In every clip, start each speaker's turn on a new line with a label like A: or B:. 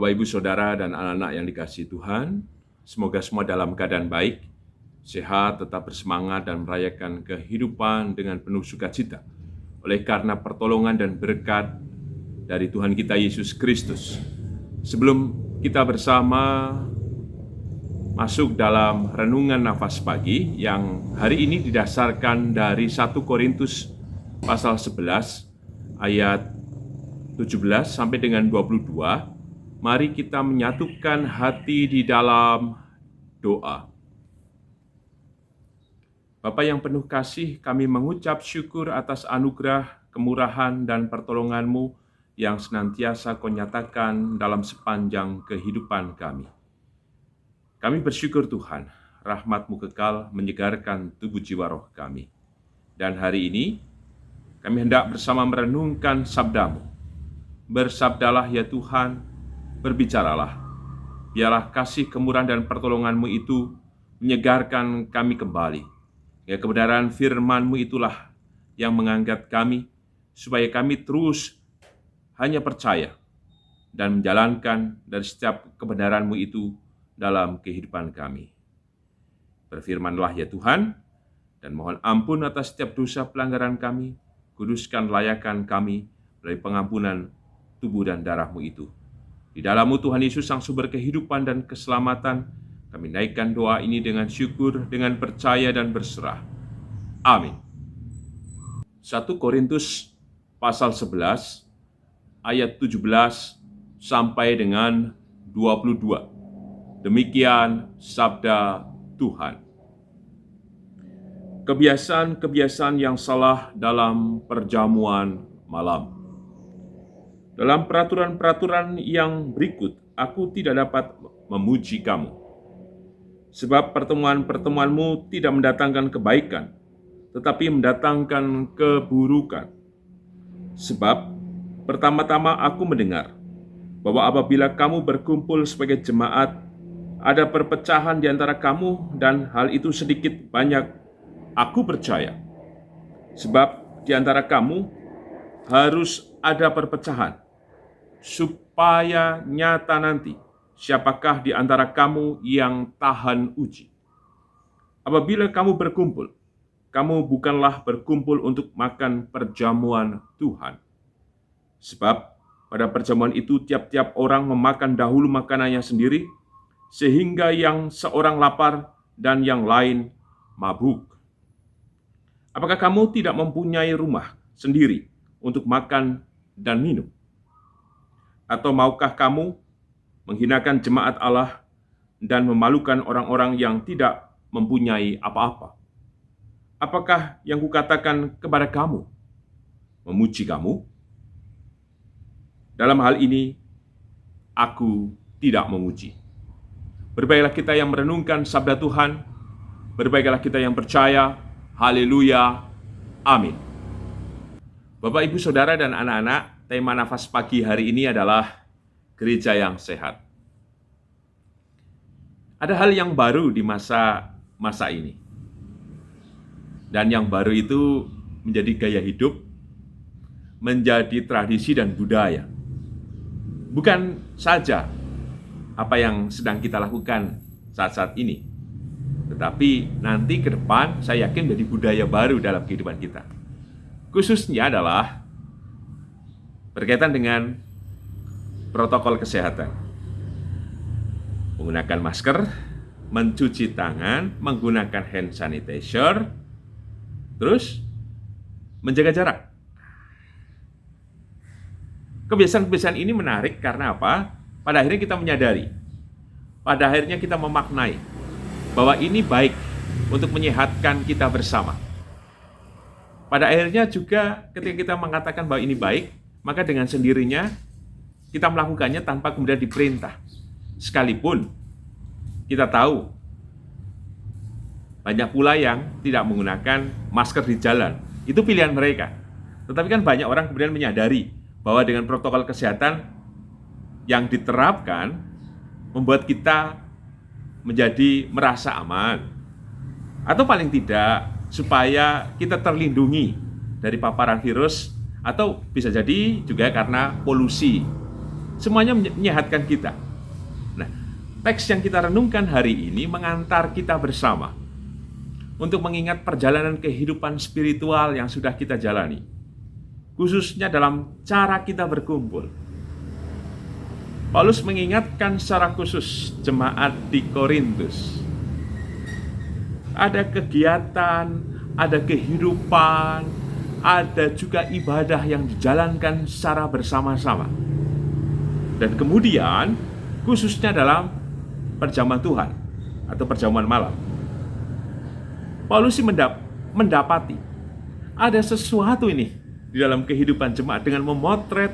A: Bapak, Ibu, Saudara, dan anak-anak yang dikasihi Tuhan, semoga semua dalam keadaan baik, sehat, tetap bersemangat, dan merayakan kehidupan dengan penuh sukacita. Oleh karena pertolongan dan berkat dari Tuhan kita Yesus Kristus. Sebelum kita bersama masuk dalam renungan nafas pagi yang hari ini didasarkan dari 1 Korintus pasal 11 ayat 17 sampai dengan 22, mari kita menyatukan hati di dalam doa. Bapa yang penuh kasih, kami mengucap syukur atas anugerah, kemurahan, dan pertolongan-Mu yang senantiasa Kau nyatakan dalam sepanjang kehidupan kami. Kami bersyukur Tuhan, rahmat-Mu kekal menyegarkan tubuh jiwa roh kami. Dan hari ini, kami hendak bersama merenungkan sabda-Mu. Bersabdalah ya Tuhan, berbicaralah. Biarlah kasih, kemurahan, dan pertolongan-Mu itu menyegarkan kami kembali. Ya, kebenaran firman-Mu itulah yang mengangkat kami, supaya kami terus hanya percaya dan menjalankan dari setiap kebenaran-Mu itu dalam kehidupan kami. Berfirmanlah ya Tuhan, dan mohon ampun atas setiap dosa pelanggaran kami, kuduskan layakan kami dari pengampunan tubuh dan darah-Mu itu. Di dalam-Mu Tuhan Yesus sang sumber kehidupan dan keselamatan, kami naikkan doa ini dengan syukur, dengan percaya dan berserah. Amin. 1 Korintus pasal 11 ayat 17 sampai dengan 22. Demikian sabda Tuhan. Kebiasaan-kebiasaan yang salah dalam perjamuan malam. Dalam peraturan-peraturan yang berikut, aku tidak dapat memuji kamu. Sebab pertemuan-pertemuanmu tidak mendatangkan kebaikan, tetapi mendatangkan keburukan. Sebab pertama-tama aku mendengar bahwa apabila kamu berkumpul sebagai jemaat, ada perpecahan di antara kamu, dan hal itu sedikit banyak aku percaya. Sebab di antara kamu harus ada perpecahan, supaya nyata nanti siapakah di antara kamu yang tahan uji. Apabila kamu berkumpul, kamu bukanlah berkumpul untuk makan perjamuan Tuhan. Sebab pada perjamuan itu tiap-tiap orang memakan dahulu makanannya sendiri, sehingga yang seorang lapar dan yang lain mabuk. Apakah kamu tidak mempunyai rumah sendiri untuk makan dan minum? Atau maukah kamu menghinakan jemaat Allah dan memalukan orang-orang yang tidak mempunyai apa-apa? Apakah yang kukatakan kepada kamu memuji kamu? Dalam hal ini, aku tidak memuji. Berbaiklah kita yang merenungkan sabda Tuhan, berbaiklah kita yang percaya. Haleluya, amin. Bapak, Ibu, Saudara, dan anak-anak, tema nafas pagi hari ini adalah gereja yang sehat. Ada hal yang baru di masa ini. Dan yang baru itu menjadi gaya hidup, menjadi tradisi dan budaya. Bukan saja apa yang sedang kita lakukan saat-saat ini, tetapi nanti ke depan saya yakin menjadi budaya baru dalam kehidupan kita. Khususnya adalah berkaitan dengan protokol kesehatan. Menggunakan masker, mencuci tangan, menggunakan hand sanitizer, terus menjaga jarak. Kebiasaan-kebiasaan ini menarik karena apa? Pada akhirnya kita menyadari, pada akhirnya kita memaknai bahwa ini baik untuk menyehatkan kita bersama. Pada akhirnya juga ketika kita mengatakan bahwa ini baik, maka dengan sendirinya kita melakukannya tanpa kemudian diperintah. Sekalipun kita tahu banyak pula yang tidak menggunakan masker di jalan. Itu pilihan mereka. Tetapi kan banyak orang kemudian menyadari bahwa dengan protokol kesehatan yang diterapkan membuat kita menjadi merasa aman. Atau paling tidak supaya kita terlindungi dari paparan virus, atau bisa jadi juga karena polusi Semuanya menyehatkan kita. Nah, teks yang kita renungkan hari ini mengantar kita bersama untuk mengingat perjalanan kehidupan spiritual yang sudah kita jalani, khususnya dalam cara kita berkumpul. Paulus mengingatkan secara khusus jemaat di Korintus. Ada kegiatan, ada kehidupan, ada juga ibadah yang dijalankan secara bersama-sama. Dan kemudian, khususnya dalam perjamuan Tuhan atau perjamuan malam, Paulus mendapati ada sesuatu ini di dalam kehidupan jemaat dengan memotret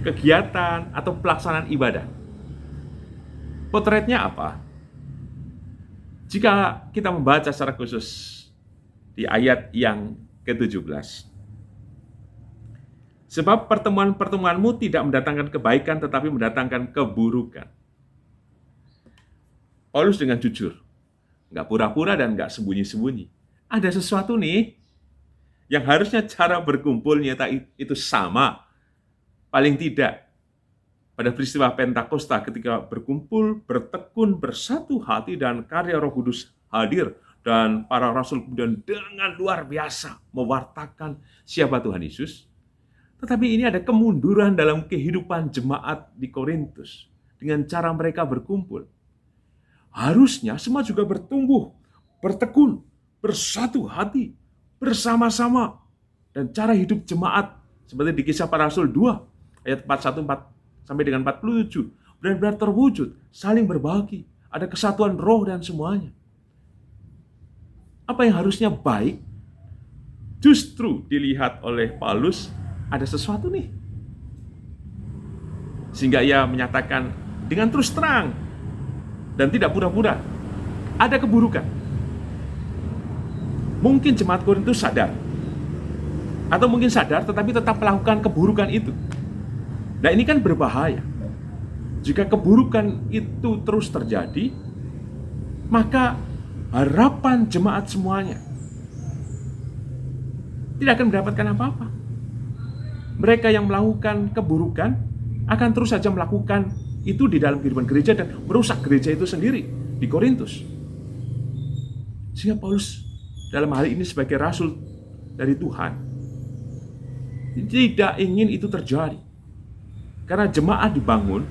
A: kegiatan atau pelaksanaan ibadah. Potretnya apa? Jika kita membaca secara khusus di ayat yang ke-17. Sebab pertemuan-pertemuanmu tidak mendatangkan kebaikan tetapi mendatangkan keburukan. Paulus dengan jujur, nggak pura-pura dan nggak sembunyi-sembunyi. Ada sesuatu nih yang harusnya cara berkumpulnya itu sama. Paling tidak pada peristiwa Pentakosta ketika berkumpul, bertekun, bersatu hati dan karya Roh Kudus hadir dan para rasul kemudian dengan luar biasa mewartakan siapa Tuhan Yesus. Tetapi ini ada kemunduran dalam kehidupan jemaat di Korintus dengan cara mereka berkumpul. Harusnya semua juga bertumbuh, bertekun, bersatu hati, bersama-sama. Dan cara hidup jemaat seperti di Kisah Para Rasul 2 ayat 41 sampai dengan 47 benar-benar terwujud, saling berbagi, ada kesatuan roh dan semuanya. Apa yang harusnya baik justru dilihat oleh Paulus ada sesuatu nih. Sehingga ia menyatakan dengan terus terang dan tidak pura-pura, ada keburukan. Mungkin jemaat Korintus sadar, atau mungkin sadar tetapi tetap melakukan keburukan itu. Nah, ini kan berbahaya. Jika keburukan itu terus terjadi, maka harapan jemaat semuanya tidak akan mendapatkan apa-apa. Mereka yang melakukan keburukan akan terus saja melakukan itu di dalam kehidupan gereja dan merusak gereja itu sendiri di Korintus. Sehingga Paulus dalam hal ini sebagai rasul dari Tuhan tidak ingin itu terjadi. Karena jemaat dibangun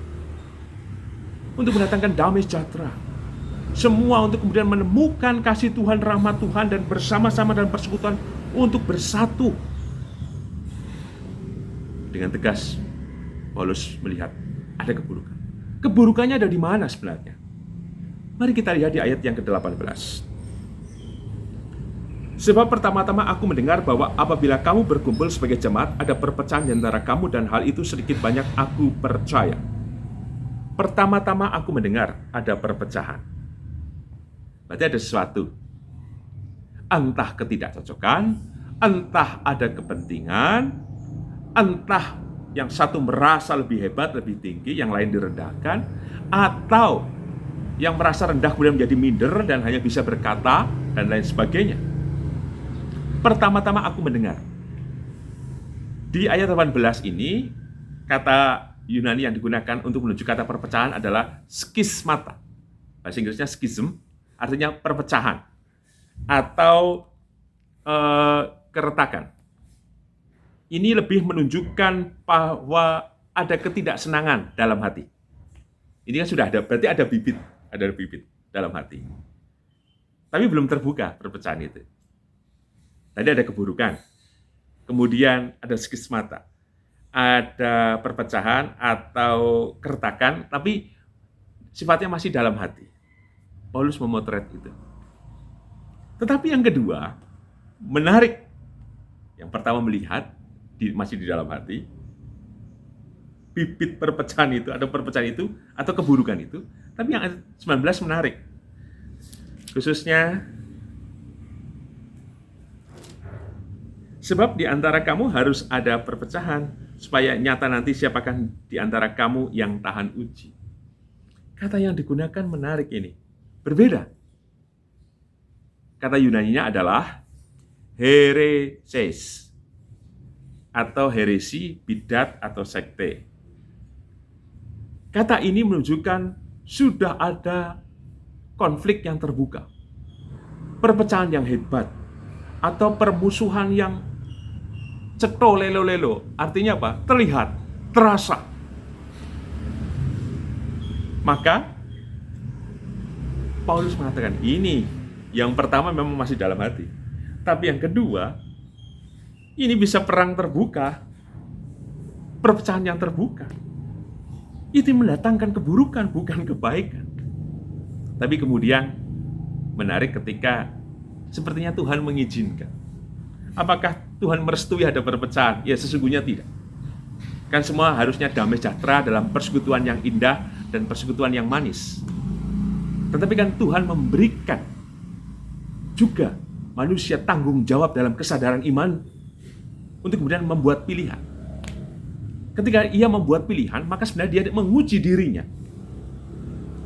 A: untuk mendatangkan damai sejahtera. Semua untuk kemudian menemukan kasih Tuhan, rahmat Tuhan, dan bersama-sama dalam persekutuan untuk bersatu. Dengan tegas, Paulus melihat ada keburukan. Keburukannya ada di mana sebenarnya? Mari kita lihat di ayat yang ke-18. Sebab pertama-tama aku mendengar bahwa apabila kamu berkumpul sebagai jemaat, ada perpecahan di antara kamu, dan hal itu sedikit banyak aku percaya. Pertama-tama aku mendengar ada perpecahan. Berarti ada sesuatu. Entah ketidakcocokan, entah ada kepentingan, entah yang satu merasa lebih hebat, lebih tinggi, yang lain direndahkan, atau yang merasa rendah kemudian menjadi minder dan hanya bisa berkata, dan lain sebagainya. Pertama-tama aku mendengar. Di ayat 18 ini, kata Yunani yang digunakan untuk menunjuk kata perpecahan adalah skismata. Bahasa Inggrisnya schism, artinya perpecahan atau keretakan. Ini lebih menunjukkan bahwa ada ketidaksenangan dalam hati. Ini kan sudah ada, berarti ada bibit dalam hati. Tapi belum terbuka perpecahan itu. Tadi ada keburukan, kemudian ada skismata, ada perpecahan atau keretakan, tapi sifatnya masih dalam hati. Paulus memotret itu. Tetapi yang kedua, menarik. Yang pertama melihat, masih di dalam hati, bibit perpecahan itu, atau perpecahan itu, atau keburukan itu. Tapi yang ayat 19 menarik. Khususnya, sebab di antara kamu harus ada perpecahan, supaya nyata nanti siapakah di antara kamu yang tahan uji. Kata yang digunakan menarik ini. Berbeda. Kata Yunaninya adalah hereses, atau heresi, bidat, atau sekte. Kata ini menunjukkan sudah ada konflik yang terbuka, perpecahan yang hebat, atau permusuhan yang ceto lelo-lelo. Artinya apa? Terlihat, terasa. Maka Paulus mengatakan, ini yang pertama memang masih dalam hati. Tapi yang kedua, ini bisa perang terbuka, perpecahan yang terbuka. Itu mendatangkan keburukan, bukan kebaikan. Tapi kemudian menarik ketika sepertinya Tuhan mengizinkan. Apakah Tuhan merestui ada perpecahan? Ya, sesungguhnya tidak. Kan semua harusnya damai sejahtera dalam persekutuan yang indah dan persekutuan yang manis. Tetapi kan Tuhan memberikan juga manusia tanggung jawab dalam kesadaran iman untuk kemudian membuat pilihan. Ketika ia membuat pilihan, maka sebenarnya dia menguji dirinya.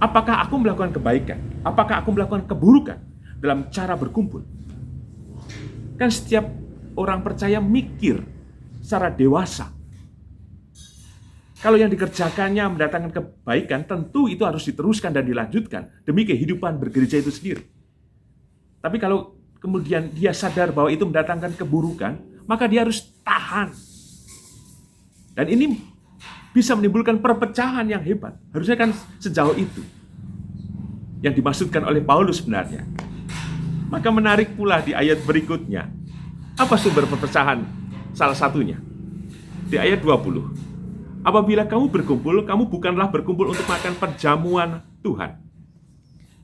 A: Apakah aku melakukan kebaikan? Apakah aku melakukan keburukan dalam cara berkumpul? Kan setiap orang percaya mikir secara dewasa. Kalau yang dikerjakannya mendatangkan kebaikan, tentu itu harus diteruskan dan dilanjutkan demi kehidupan bergereja itu sendiri. Tapi kalau kemudian dia sadar bahwa itu mendatangkan keburukan, maka dia harus tahan. Dan ini bisa menimbulkan perpecahan yang hebat. Harusnya kan sejauh itu yang dimaksudkan oleh Paulus sebenarnya. Maka menarik pula di ayat berikutnya. Apa sumber perpecahan? Salah satunya di ayat 20. Apabila kamu berkumpul, kamu bukanlah berkumpul untuk makan perjamuan Tuhan.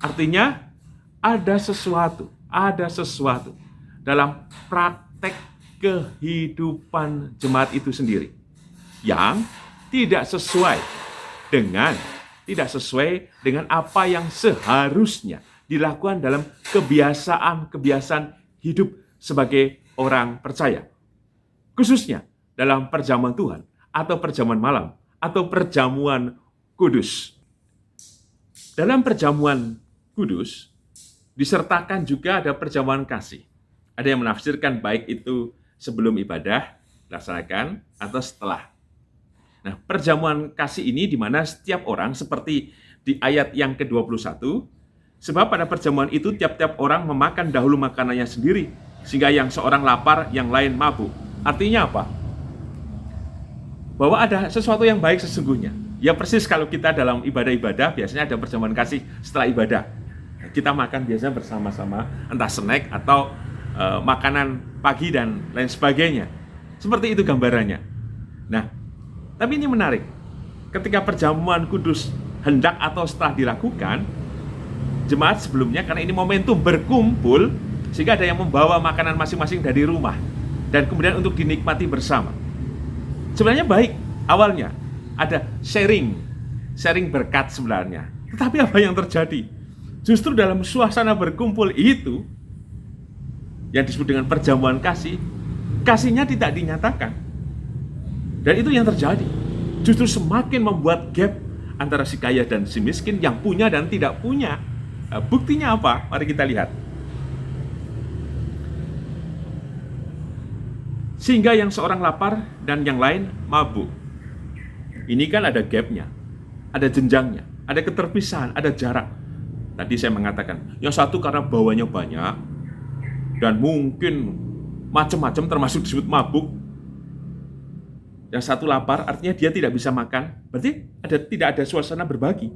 A: Artinya ada sesuatu dalam praktek kehidupan jemaat itu sendiri yang tidak sesuai dengan apa yang seharusnya dilakukan dalam kebiasaan hidup sebagai orang percaya. Khususnya dalam perjamuan Tuhan, atau perjamuan malam, atau perjamuan kudus. Dalam perjamuan kudus, disertakan juga ada perjamuan kasih. Ada yang menafsirkan baik itu sebelum ibadah dilaksanakan atau setelah. Nah, perjamuan kasih ini di mana setiap orang seperti di ayat yang ke-21, sebab pada perjamuan itu tiap-tiap orang memakan dahulu makanannya sendiri, sehingga yang seorang lapar, yang lain mabuk. Artinya apa? Bahwa ada sesuatu yang baik sesungguhnya. Ya persis kalau kita dalam ibadah-ibadah, biasanya ada perjamuan kasih setelah ibadah. Kita makan biasanya bersama-sama, entah snack atau makanan pagi dan lain sebagainya. Seperti itu gambarannya. Nah, tapi ini menarik. Ketika perjamuan kudus hendak atau setelah dilakukan, jemaat sebelumnya, karena ini momentum berkumpul, sehingga ada yang membawa makanan masing-masing dari rumah, dan kemudian untuk dinikmati bersama. Sebenarnya baik, awalnya ada sharing berkat sebenarnya. Tetapi apa yang terjadi? Justru dalam suasana berkumpul itu, yang disebut dengan perjamuan kasih, kasihnya tidak dinyatakan. Dan itu yang terjadi. Justru semakin membuat gap antara si kaya dan si miskin, yang punya dan tidak punya. Buktinya apa? Mari kita lihat. Sehingga yang seorang lapar dan yang lain mabuk. Ini kan ada gapnya, ada jenjangnya, ada keterpisahan, ada jarak. Tadi saya mengatakan, yang satu karena bawanya banyak, dan mungkin macam-macam termasuk disebut mabuk. Yang satu lapar, artinya dia tidak bisa makan, berarti tidak ada suasana berbagi.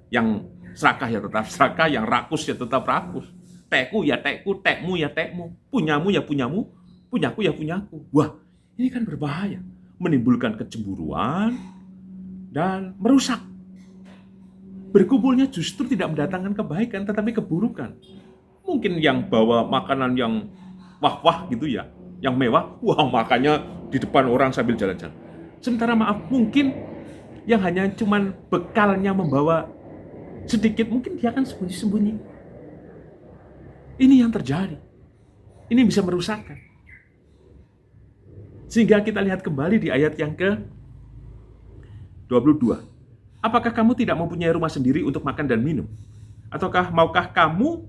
A: Yang serakah ya tetap serakah, yang rakus ya tetap rakus. Tekku ya tekku, tekmu ya tekmu, punyamu ya punyamu, punyaku ya punyaku. Wah, ini kan berbahaya. Menimbulkan kecemburuan dan merusak. Berkumpulnya justru tidak mendatangkan kebaikan, tetapi keburukan. Mungkin yang bawa makanan yang wah-wah gitu ya, yang mewah, wah makannya di depan orang sambil jalan-jalan. Sementara mungkin yang hanya cuman bekalnya membawa sedikit, mungkin dia akan sembunyi-sembunyi. Ini yang terjadi. Ini bisa merusakkan. Sehingga kita lihat kembali di ayat yang ke-22. Apakah kamu tidak mempunyai rumah sendiri untuk makan dan minum? Ataukah maukah kamu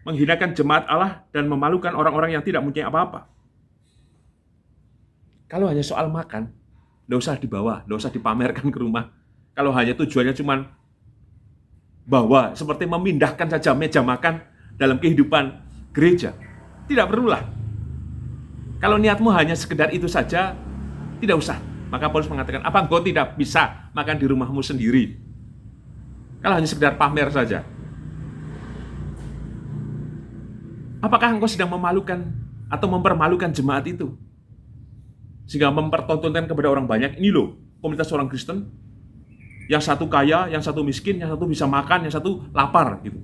A: menghinakan jemaat Allah dan memalukan orang-orang yang tidak mempunyai apa-apa? Kalau hanya soal makan, tidak usah dibawa, tidak usah dipamerkan ke rumah. Kalau hanya tujuannya cuma bahwa seperti memindahkan saja meja makan dalam kehidupan gereja, tidak perlulah. Kalau niatmu hanya sekedar itu saja, tidak usah. Maka Paulus mengatakan, apa engkau tidak bisa makan di rumahmu sendiri? Kalau hanya sekedar pamer saja. Apakah engkau sedang memalukan atau mempermalukan jemaat itu? Sehingga mempertontonkan kepada orang banyak, ini loh, komunitas orang Kristen, yang satu kaya, yang satu miskin, yang satu bisa makan, yang satu lapar. Gitu.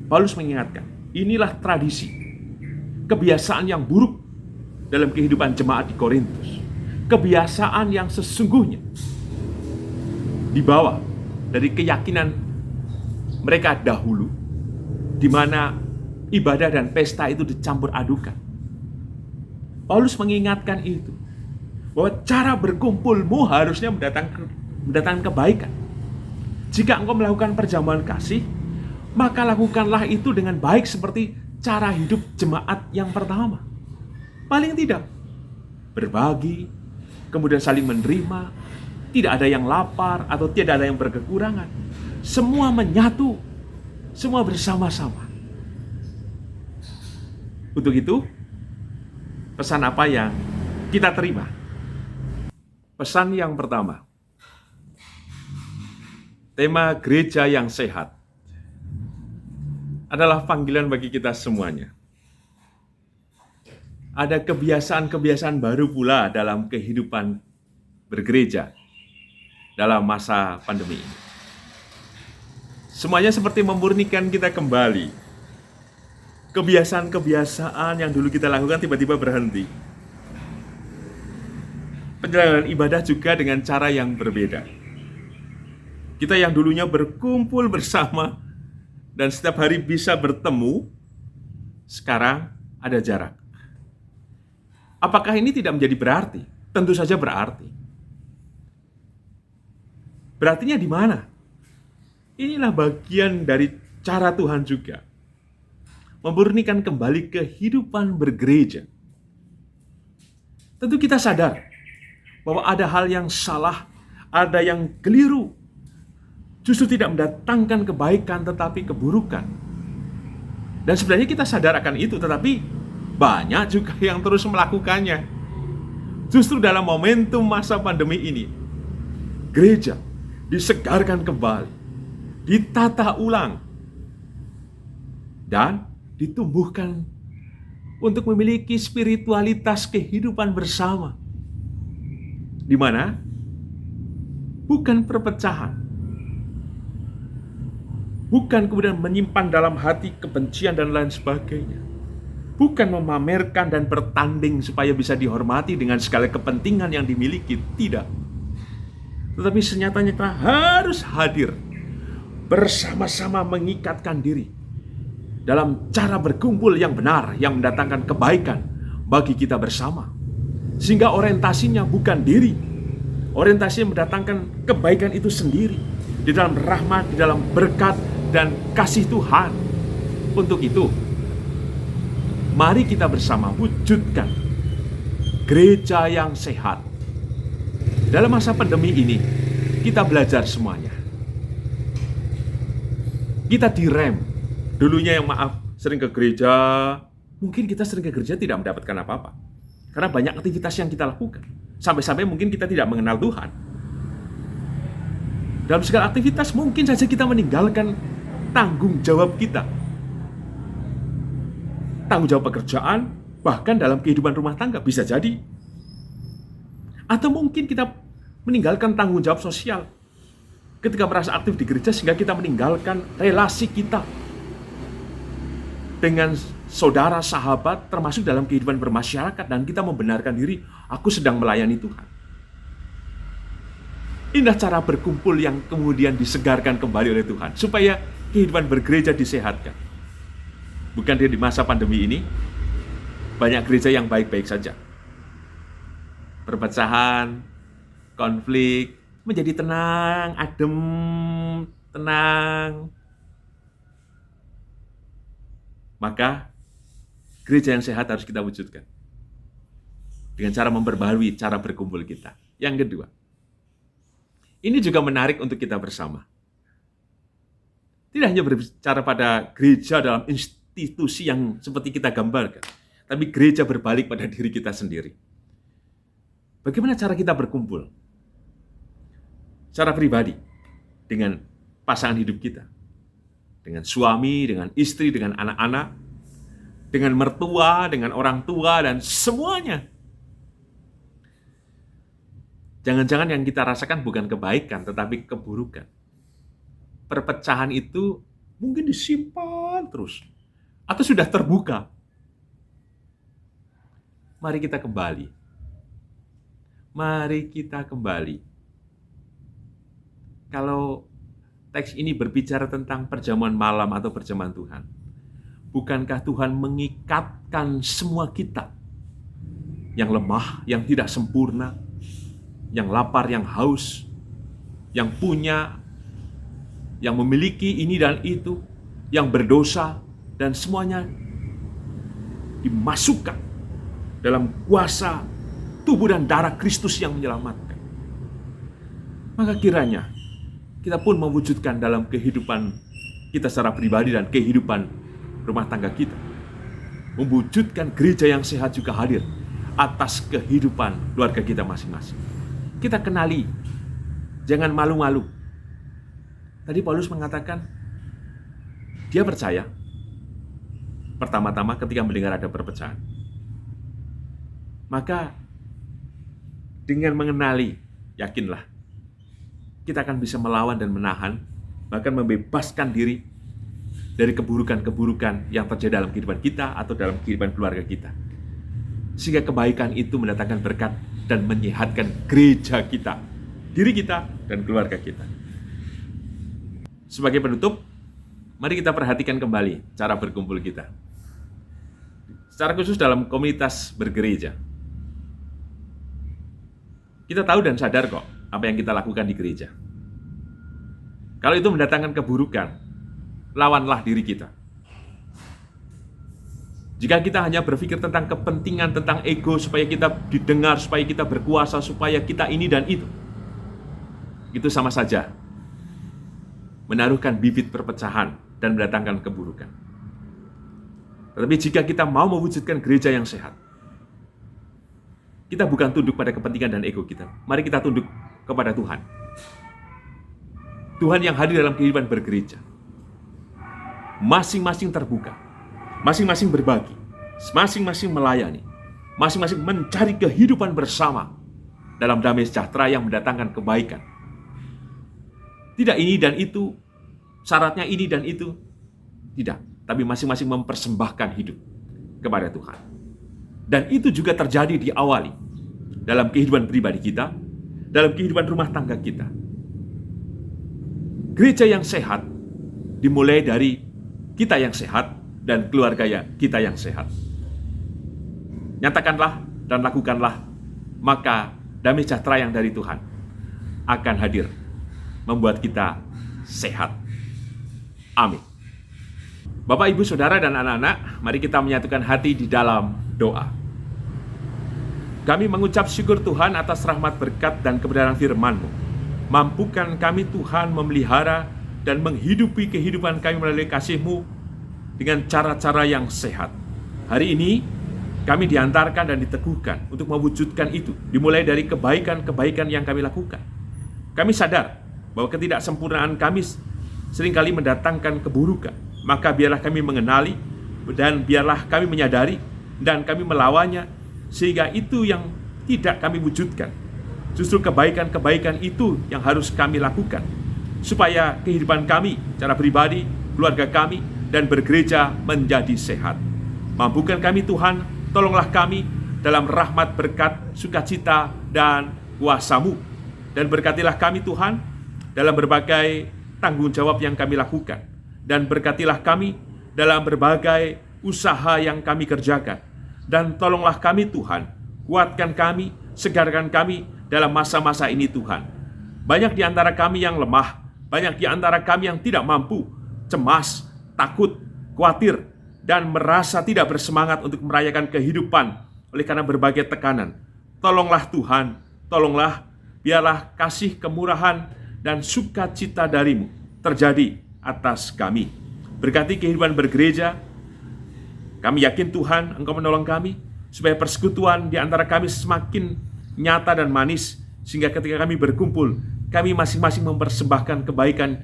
A: Paulus mengingatkan, inilah tradisi, kebiasaan yang buruk dalam kehidupan jemaat di Korintus. Kebiasaan yang sesungguhnya dibawa dari keyakinan mereka dahulu, di mana ibadah dan pesta itu dicampur adukan. Paulus mengingatkan itu, bahwa cara berkumpulmu harusnya mendatangkan kebaikan. Jika engkau melakukan perjamuan kasih, maka lakukanlah itu dengan baik seperti cara hidup jemaat yang pertama. Paling tidak, berbagi, kemudian saling menerima, tidak ada yang lapar atau tidak ada yang berkekurangan. Semua menyatu, semua bersama-sama. Untuk itu, pesan apa yang kita terima? Pesan yang pertama, tema gereja yang sehat adalah panggilan bagi kita semuanya. Ada kebiasaan-kebiasaan baru pula dalam kehidupan bergereja dalam masa pandemi ini. Semuanya seperti memurnikan kita kembali. Kebiasaan-kebiasaan yang dulu kita lakukan tiba-tiba berhenti. Penyelenggaraan ibadah juga dengan cara yang berbeda. Kita yang dulunya berkumpul bersama dan setiap hari bisa bertemu, sekarang ada jarak. Apakah ini tidak menjadi berarti? Tentu saja berarti. Berartinya di mana? Inilah bagian dari cara Tuhan juga. Memurnikan kembali kehidupan bergereja. Tentu kita sadar bahwa ada hal yang salah, ada yang keliru. Justru tidak mendatangkan kebaikan tetapi keburukan. Dan sebenarnya kita sadar akan itu, tetapi banyak juga yang terus melakukannya. Justru dalam momentum masa pandemi ini, gereja disegarkan kembali, ditata ulang, dan ditumbuhkan untuk memiliki spiritualitas kehidupan bersama, di mana bukan perpecahan, bukan kemudian menyimpan dalam hati kebencian dan lain sebagainya, bukan memamerkan dan bertanding supaya bisa dihormati dengan segala kepentingan yang dimiliki, tidak. Tetapi senyata-nyata harus hadir bersama-sama mengikatkan diri dalam cara berkumpul yang benar, yang mendatangkan kebaikan bagi kita bersama. Sehingga orientasinya bukan diri, orientasinya mendatangkan kebaikan itu sendiri, di dalam rahmat, di dalam berkat dan kasih Tuhan. Untuk itu, mari kita bersama wujudkan gereja yang sehat. Dalam masa pandemi ini, kita belajar semuanya. Kita direm. Dulunya yang sering ke gereja, mungkin kita sering ke gereja tidak mendapatkan apa-apa. Karena banyak aktivitas yang kita lakukan. Sampai-sampai mungkin kita tidak mengenal Tuhan. Dalam segala aktivitas mungkin saja kita meninggalkan tanggung jawab kita. Tanggung jawab pekerjaan, bahkan dalam kehidupan rumah tangga bisa jadi. Atau mungkin kita meninggalkan tanggung jawab sosial ketika merasa aktif di gereja, sehingga kita meninggalkan relasi kita dengan saudara, sahabat, termasuk dalam kehidupan bermasyarakat, dan kita membenarkan diri, aku sedang melayani Tuhan. Inilah cara berkumpul yang kemudian disegarkan kembali oleh Tuhan, supaya kehidupan bergereja disehatkan. Bukan di masa pandemi ini, banyak gereja yang baik-baik saja. Perpecahan, konflik, menjadi tenang, adem, tenang. Maka gereja yang sehat harus kita wujudkan dengan cara memperbaharui cara berkumpul kita. Yang kedua, Ini juga menarik untuk kita bersama. Tidak hanya berbicara pada gereja dalam institusi yang seperti kita gambarkan, tapi gereja berbalik pada diri kita sendiri. Bagaimana cara kita berkumpul? Secara pribadi, dengan pasangan hidup kita, dengan suami, dengan istri, dengan anak-anak, dengan mertua, dengan orang tua, dan semuanya. Jangan-jangan yang kita rasakan bukan kebaikan, tetapi keburukan. Perpecahan itu mungkin disimpan terus, atau sudah terbuka. Mari kita kembali. Mari kita kembali. Kalau teks ini berbicara tentang perjamuan malam atau perjamuan Tuhan, bukankah Tuhan mengikatkan semua kita yang lemah, yang tidak sempurna, yang lapar, yang haus, yang punya, yang memiliki ini dan itu, yang berdosa, dan semuanya dimasukkan dalam kuasa tubuh dan darah Kristus yang menyelamatkan. Maka kiranya kita pun mewujudkan dalam kehidupan kita secara pribadi dan kehidupan rumah tangga kita, mewujudkan gereja yang sehat juga hadir atas kehidupan keluarga kita masing-masing. Kita kenali, jangan malu-malu. Tadi Paulus mengatakan, dia percaya, pertama-tama ketika mendengar ada perpecahan. Maka, dengan mengenali, yakinlah, kita akan bisa melawan dan menahan, bahkan membebaskan diri dari keburukan-keburukan yang terjadi dalam kehidupan kita atau dalam kehidupan keluarga kita. Sehingga kebaikan itu mendatangkan berkat dan menyehatkan gereja kita, diri kita, dan keluarga kita. Sebagai penutup, mari kita perhatikan kembali cara berkumpul kita. Secara khusus dalam komunitas bergereja. Kita tahu dan sadar kok apa yang kita lakukan di gereja. Kalau itu mendatangkan keburukan, lawanlah diri kita. Jika kita hanya berpikir tentang kepentingan, tentang ego, supaya kita didengar, supaya kita berkuasa, supaya kita ini dan itu sama saja menaruhkan bibit perpecahan dan mendatangkan keburukan. Tetapi jika kita mau mewujudkan gereja yang sehat, kita bukan tunduk pada kepentingan dan ego kita. Mari kita tunduk kepada Tuhan. Tuhan yang hadir dalam kehidupan bergereja. Masing-masing terbuka, masing-masing berbagi, masing-masing melayani, masing-masing mencari kehidupan bersama dalam damai sejahtera yang mendatangkan kebaikan. Tidak ini dan itu, syaratnya ini dan itu, tidak. Tapi masing-masing mempersembahkan hidup kepada Tuhan. Dan itu juga terjadi diawali dalam kehidupan pribadi kita, dalam kehidupan rumah tangga kita. Gereja yang sehat dimulai dari kita yang sehat dan keluarga kita yang sehat. Nyatakanlah dan lakukanlah, maka damai sejahtera yang dari Tuhan akan hadir, membuat kita sehat. Amin. Bapak, Ibu, Saudara, dan anak-anak, mari kita menyatukan hati di dalam doa. Kami mengucap syukur Tuhan atas rahmat berkat dan kebenaran firman-Mu. Mampukan kami Tuhan memelihara dan menghidupi kehidupan kami melalui kasih-Mu dengan cara-cara yang sehat. Hari ini kami diantarkan dan diteguhkan untuk mewujudkan itu, dimulai dari kebaikan-kebaikan yang kami lakukan. Kami sadar bahwa ketidaksempurnaan kami seringkali mendatangkan keburukan. Maka biarlah kami mengenali dan biarlah kami menyadari dan kami melawannya, sehingga itu yang tidak kami wujudkan. Justru kebaikan-kebaikan itu yang harus kami lakukan, supaya kehidupan kami, secara pribadi, keluarga kami, dan bergereja menjadi sehat. Mampukan kami Tuhan, tolonglah kami dalam rahmat, berkat, sukacita, dan kuasa-Mu. Dan berkatilah kami Tuhan dalam berbagai tanggung jawab yang kami lakukan. Dan berkatilah kami dalam berbagai usaha yang kami kerjakan. Dan tolonglah kami Tuhan, kuatkan kami, segarkan kami dalam masa-masa ini Tuhan. Banyak di antara kami yang lemah, banyak di antara kami yang tidak mampu, cemas, takut, khawatir, dan merasa tidak bersemangat untuk merayakan kehidupan oleh karena berbagai tekanan. Tolonglah Tuhan, tolonglah biarlah kasih, kemurahan, dan sukacita dari-Mu terjadi atas kami. Berkati kehidupan bergereja. Kami yakin Tuhan, Engkau menolong kami, supaya persekutuan di antara kami semakin nyata dan manis, sehingga ketika kami berkumpul, kami masing-masing mempersembahkan kebaikan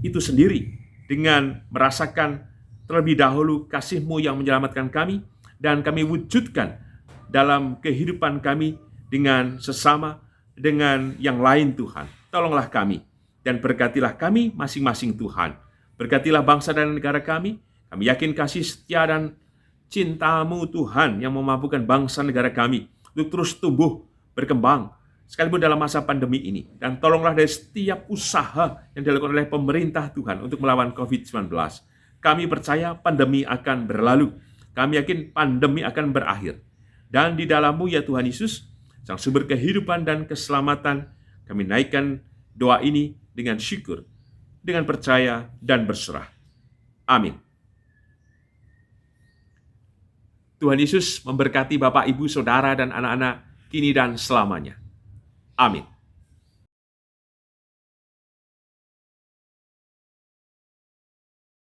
A: itu sendiri, dengan merasakan terlebih dahulu kasih-Mu yang menyelamatkan kami, dan kami wujudkan dalam kehidupan kami dengan sesama, dengan yang lain Tuhan. Tolonglah kami, dan berkatilah kami masing-masing Tuhan. Berkatilah bangsa dan negara kami. Kami yakin kasih setia dan cinta-Mu Tuhan yang memampukan bangsa negara kami untuk terus tumbuh, berkembang, sekalipun dalam masa pandemi ini. Dan tolonglah dari setiap usaha yang dilakukan oleh pemerintah Tuhan untuk melawan COVID-19. Kami percaya pandemi akan berlalu. Kami yakin pandemi akan berakhir. Dan di dalam-Mu ya Tuhan Yesus, Sang sumber kehidupan dan keselamatan, kami naikkan doa ini dengan syukur, dengan percaya dan berserah. Amin. Tuhan Yesus memberkati Bapak, Ibu, Saudara, dan anak-anak kini dan selamanya. Amin.